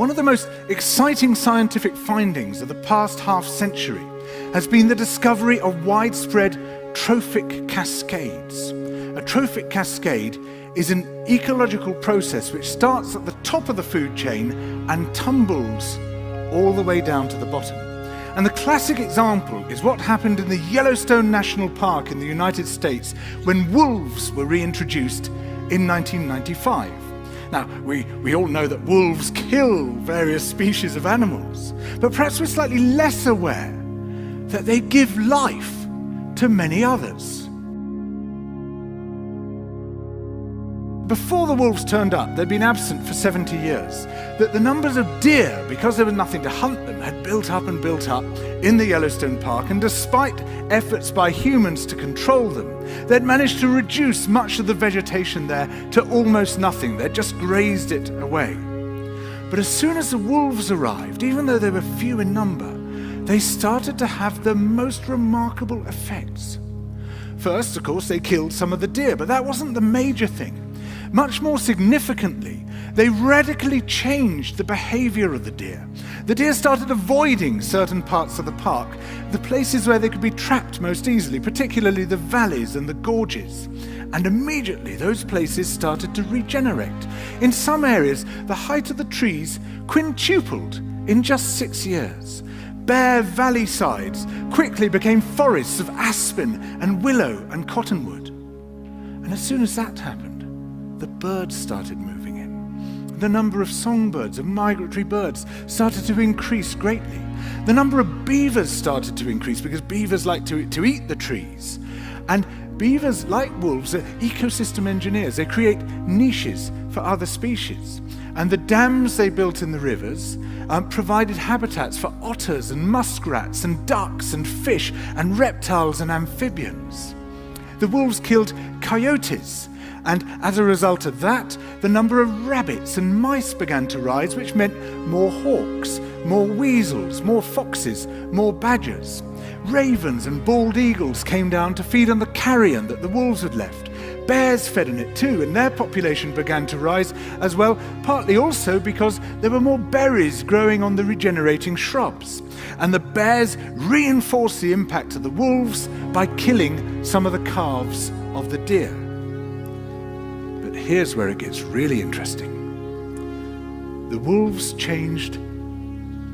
One of the most exciting scientific findings of the past half-century has been the discovery of widespread trophic cascades. A trophic cascade is an ecological process which starts at the top of the food chain and tumbles all the way down to the bottom. And the classic example is what happened in the Yellowstone National Park in the United States when wolves were reintroduced in 1995. Now, we all know that wolves kill various species of animals, but perhaps we're slightly less aware that they give life to many others. Before the wolves turned up, they'd been absent for 70 years, that the numbers of deer, because there was nothing to hunt them, had built up in the Yellowstone Park, and despite efforts by humans to control them, they'd managed to reduce much of the vegetation there to almost nothing. They'd just grazed it away. But as soon as the wolves arrived, even though they were few in number, they started to have the most remarkable effects. First, of course, they killed some of the deer, but that wasn't the major thing. Much more significantly, they radically changed the behavior of the deer. The deer started avoiding certain parts of the park, the places where they could be trapped most easily, particularly the valleys and the gorges. And immediately those places started to regenerate. In some areas, the height of the trees quintupled in just 6 years. Bare valley sides quickly became forests of aspen and willow and cottonwood. And as soon as that happened, the birds started moving in. The number of songbirds, of migratory birds, started to increase greatly. The number of beavers started to increase because beavers like to eat the trees. And beavers, like wolves, are ecosystem engineers. They create niches for other species. And the dams they built in the rivers provided habitats for otters and muskrats and ducks and fish and reptiles and amphibians. The wolves killed coyotes, and as a result of that, the number of rabbits and mice began to rise, which meant more hawks, more weasels, more foxes, more badgers. Ravens and bald eagles came down to feed on the carrion that the wolves had left. Bears fed on it too, and their population began to rise as well, partly also because there were more berries growing on the regenerating shrubs. And the bears reinforced the impact of the wolves by killing some of the calves of the deer. But here's where it gets really interesting. The wolves changed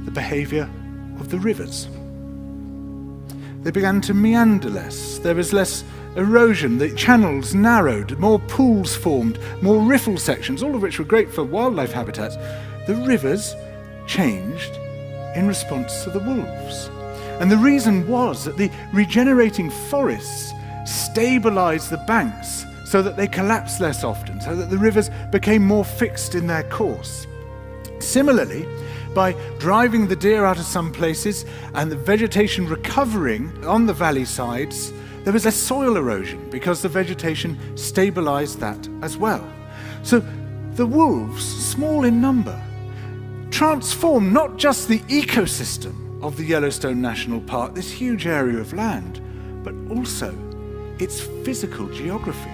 the behavior of the rivers. They began to meander less. There was less erosion. The channels narrowed, more pools formed, more riffle sections, all of which were great for wildlife habitats. The rivers changed in response to the wolves. And the reason was that the regenerating forests stabilized the banks so that they collapsed less often, so that the rivers became more fixed in their course. Similarly, by driving the deer out of some places and the vegetation recovering on the valley sides, there was less soil erosion because the vegetation stabilized that as well. So the wolves, small in number, transformed not just the ecosystem of the Yellowstone National Park, this huge area of land, but also its physical geography.